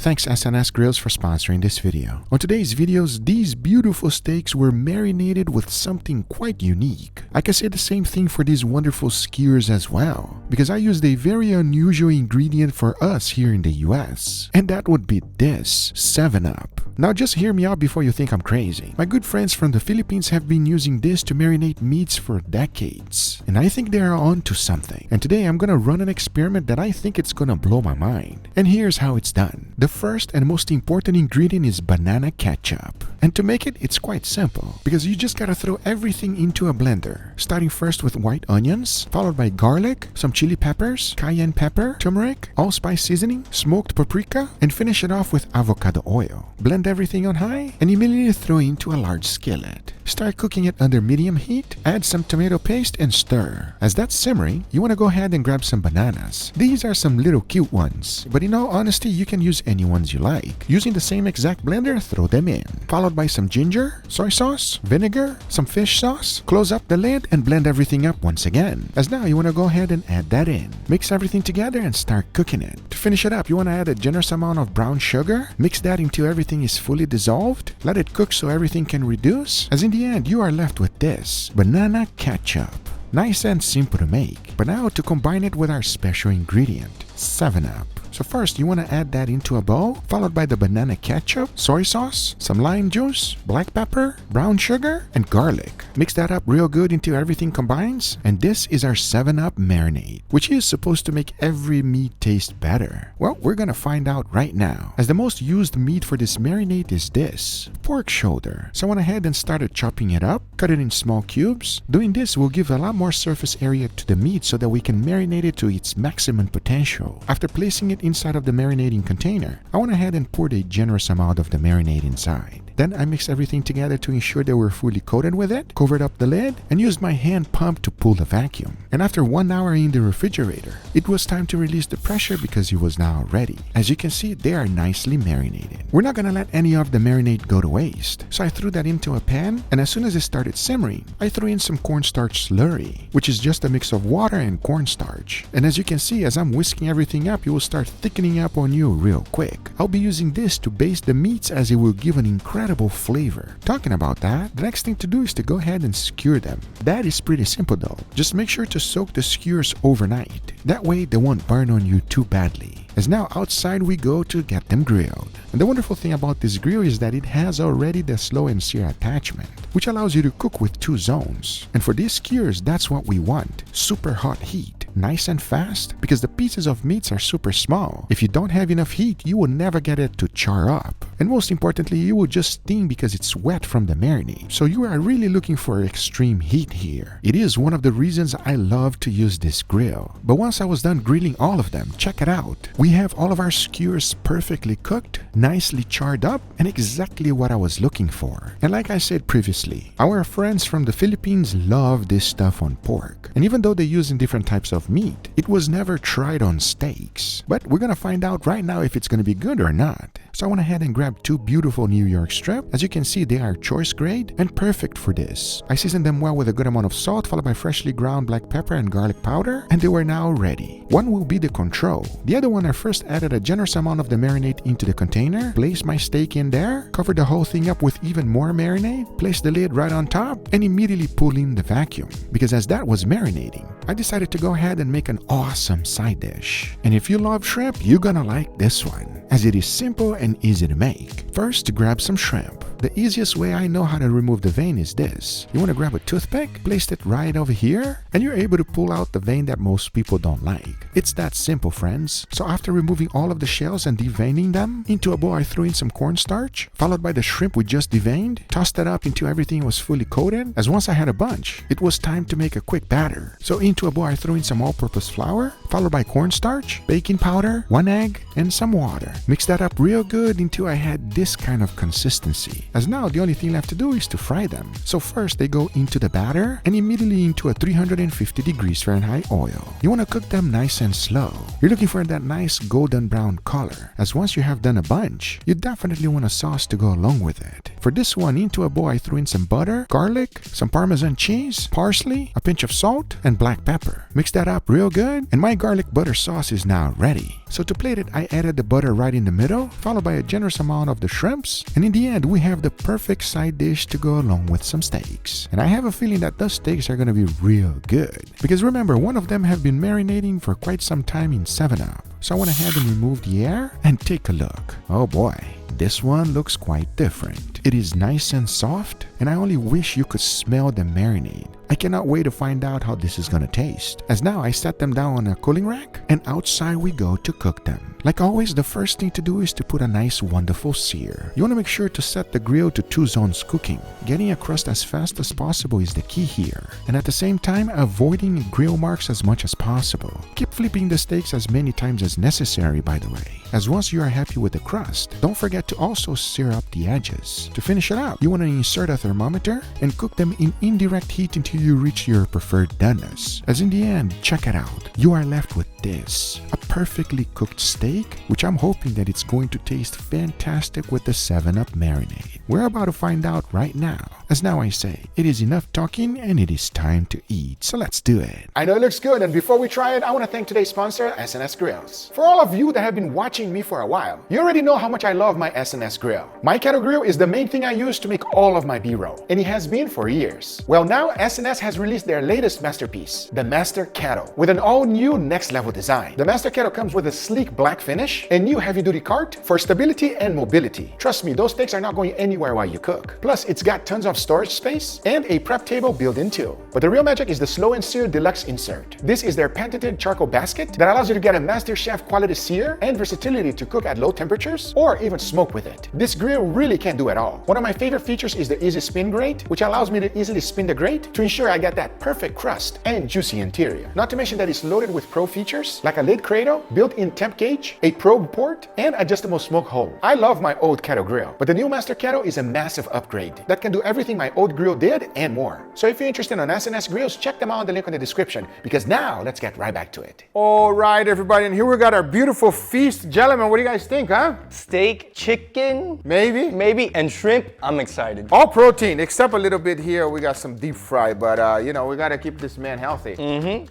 Thanks SNS Grills for sponsoring this video. On today's videos, these beautiful steaks were marinated with something quite unique. I can say the same thing for these wonderful skewers as well, because I used a very unusual ingredient for us here in the US, and that would be this 7-Up. Now just hear me out before you think I'm crazy. My good friends from the Philippines have been using this to marinate meats for decades, and I think they are on to something. And today I'm gonna run an experiment that I think it's gonna blow my mind. And here's how it's done. The first and most important ingredient is banana ketchup. And to make it, it's quite simple, because you just gotta throw everything into a blender, starting first with white onions, followed by garlic, some chili peppers, cayenne pepper, turmeric, allspice seasoning, smoked paprika, and finish it off with avocado oil. Blend everything on high and immediately throw into a large skillet. Start cooking it under medium heat, add some tomato paste and stir. As that's simmering, you want to go ahead and grab some bananas. These are some little cute ones, but in all honesty, you can use any ones you like. Using the same exact blender, throw them in. Followed by some ginger, soy sauce, vinegar, some fish sauce. Close up the lid and blend everything up once again. As now, you want to go ahead and add that in. Mix everything together and start cooking it. To finish it up, you want to add a generous amount of brown sugar. Mix that until everything is fully dissolved. Let it cook so everything can reduce. As in the end, you are left with this banana ketchup. Nice and simple to make. But now to combine it with our special ingredient, 7-Up. So first, you want to add that into a bowl, followed by the banana ketchup, soy sauce, some lime juice, black pepper, brown sugar, and garlic. Mix that up real good until everything combines, and this is our 7-Up marinade, which is supposed to make every meat taste better. Well, we're gonna find out right now, as the most used meat for this marinade is this, pork shoulder. So I went ahead and started chopping it up, cut it in small cubes. Doing this will give a lot more surface area to the meat so that we can marinate it to its maximum potential. After placing it inside of the marinating container, I went ahead and poured a generous amount of the marinade inside. Then I mixed everything together to ensure they were fully coated with it, covered up the lid, and used my hand pump to pull the vacuum. And after 1 hour in the refrigerator, it was time to release the pressure because it was now ready. As you can see, they are nicely marinated. We're not gonna let any of the marinade go to waste. So I threw that into a pan, and as soon as it started simmering, I threw in some cornstarch slurry, which is just a mix of water and cornstarch. And as you can see, as I'm whisking everything up, it will start thickening up on you real quick. I'll be using this to baste the meats as it will give an incredible flavor. Talking about that, the next thing to do is to go ahead and skewer them. That is pretty simple though. Just make sure to soak the skewers overnight. That way they won't burn on you too badly. As now outside we go to get them grilled. And the wonderful thing about this grill is that it has already the slow and sear attachment, which allows you to cook with 2 zones. And for these skewers, that's what we want. Super hot heat, nice and fast, because the pieces of meats are super small. If you don't have enough heat, you will never get it to char up. And most importantly, you will just sting because it's wet from the marinade. So you are really looking for extreme heat here. It is one of the reasons I love to use this grill. But once I was done grilling all of them, check it out. We have all of our skewers perfectly cooked, nicely charred up, and exactly what I was looking for. And like I said previously, our friends from the Philippines love this stuff on pork. And even though they use in different types of meat, it was never tried on steaks. But we're gonna find out right now if it's gonna be good or not. So I went ahead and grabbed 2 beautiful New York strip. As you can see, they are choice grade and perfect for this. I seasoned them well with a good amount of salt, followed by freshly ground black pepper and garlic powder, and they were now ready. One will be the control. The other one, I first added a generous amount of the marinade into the container, placed my steak in there, covered the whole thing up with even more marinade, placed the lid right on top, and immediately pulled in the vacuum. Because as that was marinating, I decided to go ahead and make an awesome side dish. And if you love shrimp, you're gonna like this one, as it is simple and easy to make. First, grab some shrimp. The easiest way I know how to remove the vein is this. You want to grab a toothpick, place it right over here, and you're able to pull out the vein that most people don't like. It's that simple, friends. So after removing all of the shells and deveining them, into a bowl I threw in some cornstarch, followed by the shrimp we just deveined, tossed it up until everything was fully coated. As once I had a bunch, it was time to make a quick batter. So into a bowl I threw in some all-purpose flour, followed by cornstarch, baking powder, 1 egg, and some water. Mix that up real good until I had this kind of consistency. As now the only thing left to do is to fry them. So first they go into the batter and immediately into a 350 degrees Fahrenheit oil. You want to cook them nice and slow. You're looking for that nice golden brown color, as once you have done a bunch, you definitely want a sauce to go along with it. For this one, into a bowl I threw in some butter, garlic, some Parmesan cheese, parsley, a pinch of salt, and black pepper. Mix that up real good, and my garlic butter sauce is now ready. So to plate it, I added the butter right in the middle, followed by a generous amount of the shrimps, and in the end, we have the perfect side dish to go along with some steaks. And I have a feeling that those steaks are gonna be real good. Because remember, one of them have been marinating for quite some time in 7-Up. So I went ahead and removed the air and take a look. Oh boy, this one looks quite different. It is nice and soft, and I only wish you could smell the marinade. I cannot wait to find out how this is gonna taste. As now I set them down on a cooling rack, and outside we go to cook them. Like always, the first thing to do is to put a nice wonderful sear. You want to make sure to set the grill to 2 zones cooking. Getting a crust as fast as possible is the key here. And at the same time, avoiding grill marks as much as possible. Keep flipping the steaks as many times as necessary, by the way. As once you are happy with the crust, don't forget to also sear up the edges. To finish it out, you want to insert a thermometer and cook them in indirect heat until you reach your preferred doneness. As in the end, check it out. You are left with this, a perfectly cooked steak, which I'm hoping that it's going to taste fantastic with the 7-Up marinade. We're about to find out right now. As now I say, it is enough talking and it is time to eat, so let's do it. I know it looks good, and before we try it, I want to thank today's sponsor, S&S Grills. For all of you that have been watching me for a while, you already know how much I love my S&S grill. My kettle grill is the main thing I use to make all of my B-roll, and it has been for years. Well, now S&S has released their latest masterpiece, the Master Kettle, with an all-new next-level design. The Master Kettle comes with a sleek black finish and new heavy-duty cart for stability and mobility. Trust me, those steaks are not going anywhere while you cook. Plus, it's got tons of storage space and a prep table built in too. But the real magic is the Slow and Sear Deluxe insert. This is their patented charcoal basket that allows you to get a Master Chef quality sear and versatility to cook at low temperatures or even smoke with it. This grill really can do it all. One of my favorite features is the Easy Spin grate, which allows me to easily spin the grate to ensure I get that perfect crust and juicy interior. Not to mention that it's loaded with pro features like a lid cradle, built-in temp gauge, a probe port, and adjustable smoke hole. I love my old kettle grill, but the new Master Kettle is a massive upgrade that can do everything my old grill did and more. So if you're interested in S&S grills, check them out on the link in the description, because now let's get right back to it. All right, everybody, and here we got our beautiful feast. Gentlemen, what do you guys think, huh? Steak, chicken, Maybe, and shrimp. I'm excited. all protein, except a little bit here. We got some deep fry, but you know, we gotta keep this man healthy.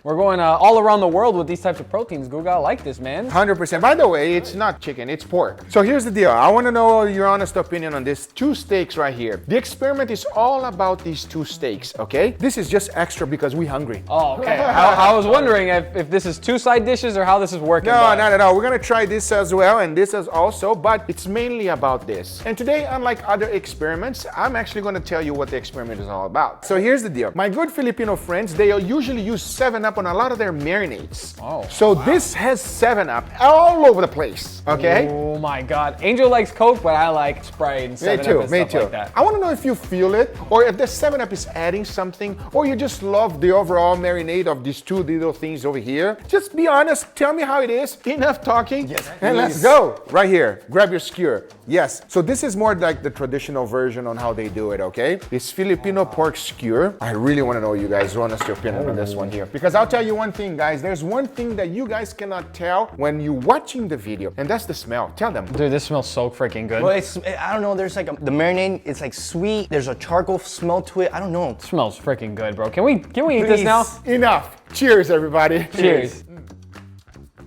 We're going all around the world with these types of proteins. Guga, I like this, man. 100%. By the way, it's not chicken, it's pork. So here's the deal. I want to know your honest opinion on this 2 steaks right here. The experiment is all about these 2 steaks, okay? This is just extra because we hungry. Oh, okay. I was wondering if this is 2 side dishes or how this is working. No, not at all. We're gonna try this as well and this as also, but it's mainly about this. And today, unlike other experiments, I'm actually gonna tell you what the experiment is all about. So here's the deal. My good Filipino friends, they usually use 7-Up on a lot of their marinades. Oh, so this has 7-Up all over the place, okay? Oh my God. Angel likes Coke, but I like Sprite and 7-Up and stuff like that. I want to know if you feel it, or if the 7-Up is adding something, or you just love the overall marinade of these 2 little things over here. Just be honest. Tell me how it is. Enough talking. Yes, and let's go. Right here. Grab your skewer. Yes. So this is more like the traditional version on how they do it, okay? This Filipino pork skewer. I really want to know you guys' honest opinion on this one here. Because I'll tell you one thing, guys. There's one thing that you guys cannot tell when you're watching the video, and that's the smell. Tell them. Dude, this smells so freaking good. Well, I don't know, there's like the marinade, it's like sweet, there's a charcoal smell to it, I don't know. It smells freaking good, bro. Can we eat this now? Enough. Cheers, everybody. Cheers.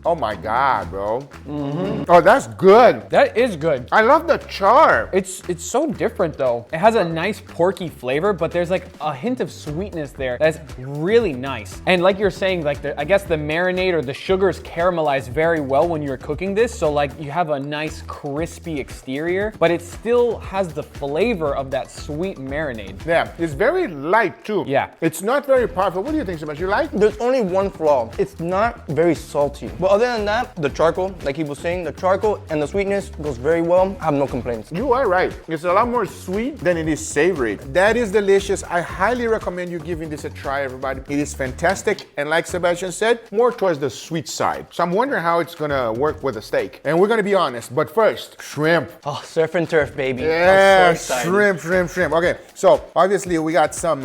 Oh my God, bro. Oh, that's good. That is good. I love the char. It's so different though. It has a nice porky flavor, but there's like a hint of sweetness there that's really nice. And like you're saying, like I guess the marinade or the sugars caramelize very well when you're cooking this. So like you have a nice crispy exterior, but it still has the flavor of that sweet marinade. Yeah, it's very light too. Yeah. It's not very powerful. What do you think, Sebastian? You like? There's only one flaw. It's not very salty. But other than that, the charcoal, like he was saying, the charcoal and the sweetness goes very well. I have no complaints. You are right. It's a lot more sweet than it is savory. That is delicious. I highly recommend you giving this a try, everybody. It is fantastic. And like Sebastian said, more towards the sweet side. So I'm wondering how it's gonna work with a steak. And we're gonna be honest, but first, shrimp. Oh, surf and turf, baby. Yeah, I'm so excited. shrimp. Okay, so obviously we got some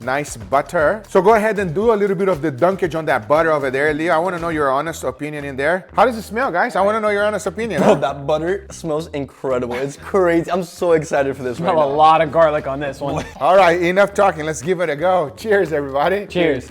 nice butter. So go ahead and do a little bit of the dunkage on that butter over there, Leo. I wanna know your honest opinion opinion in there. How does it smell, guys? I want to know your honest opinion. Bro, that butter smells incredible. It's crazy. I'm so excited for this right Smell a now. lot of garlic on this one. All right, enough talking. Let's give it a go. Cheers, everybody. Cheers.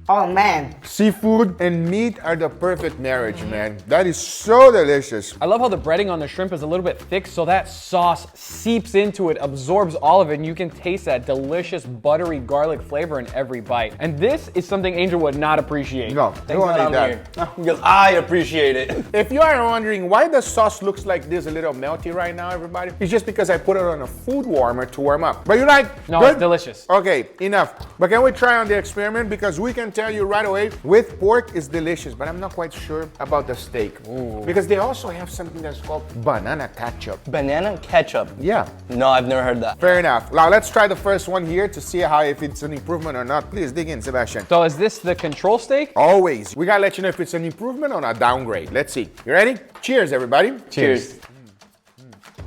Oh man. Seafood and meat are the perfect marriage, man. That is so delicious. I love how the breading on the shrimp is a little bit thick, so that sauce seeps into it, absorbs all of it, and you can taste that delicious buttery garlic flavor in every bite. And this is something Angel would not appreciate. No, Thank you won't God eat I'm that. here. Because I appreciate it. If you are wondering why the sauce looks like this, a little melty right now, everybody, it's just because I put it on a food warmer to warm up. But you like? No, Good? it's delicious. Okay, enough. But can we try on the experiment? Because we can tell you right away, with pork is delicious, but I'm not quite sure about the steak. Ooh. Because they also have something that's called banana ketchup. Banana ketchup. Yeah. No, I've never heard that. Fair enough. Now let's try the first one here to see how if it's an improvement or not. Please dig in, Sebastian. So is this the control steak? Always. We gotta let you know if it's an improvement or a downgrade. Let's see. You ready? Cheers, everybody. Cheers.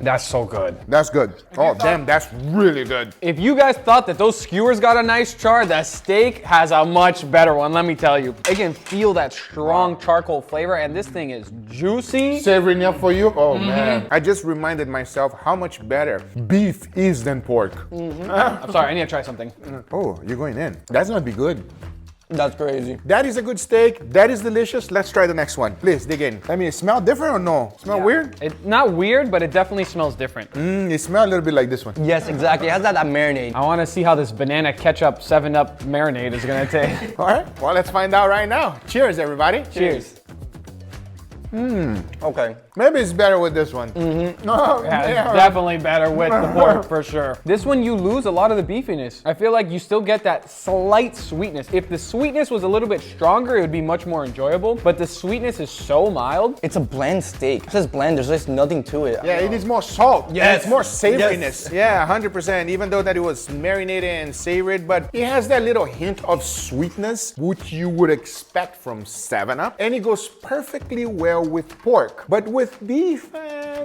That's so good. That's good. Oh, damn, that's really good. If you guys thought that those skewers got a nice char, that steak has a much better one, let me tell you. I can feel that strong charcoal flavor, and this thing is juicy. Savory enough for you? Oh, man. I just reminded myself how much better beef is than pork. I'm sorry, I need to try something. Oh, you're going in. That's gonna be good. That's crazy. That is a good steak. That is delicious. Let's try the next one. Please dig in. I mean, it smell different or no? Smell weird? It's not weird, but it definitely smells different. It smells a little bit like this one. Yes, exactly. It has that marinade. I want to see how this banana ketchup 7-Up marinade is going to taste. All right. Well, let's find out right now. Cheers, everybody. Cheers. Okay. Maybe it's better with this one. Oh, Yeah, it's definitely better with the pork for sure. This one you lose a lot of the beefiness. I feel like you still get that slight sweetness. If the sweetness was a little bit stronger, it would be much more enjoyable, but the sweetness is so mild. It's a bland steak. It says bland, there's just nothing to it. Yeah, it is more salt. Yes. It's more savoriness. Yes. Yeah, 100%. Even though that it was marinated and savored, but it has that little hint of sweetness, which you would expect from 7-Up. And it goes perfectly well with pork. But with beef,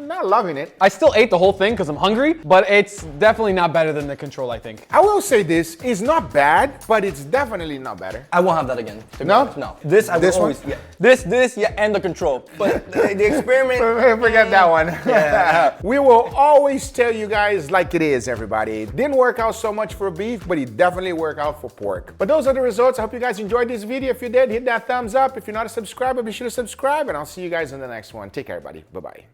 not loving it. I still ate the whole thing because I'm hungry, but it's definitely not better than the control, I think. I will say this is not bad, but it's definitely not better. I won't have that again. to be No? honest. No. This I will This one? always. Yeah. This, yeah, and the control. But the experiment. Forget that one. Yeah. We will always tell you guys like it is, everybody. It didn't work out so much for beef, but it definitely worked out for pork. But those are the results. I hope you guys enjoyed this video. If you did, hit that thumbs up. If you're not a subscriber, be sure to subscribe, and I'll see you guys in the next one. Take care, everybody. Bye-bye.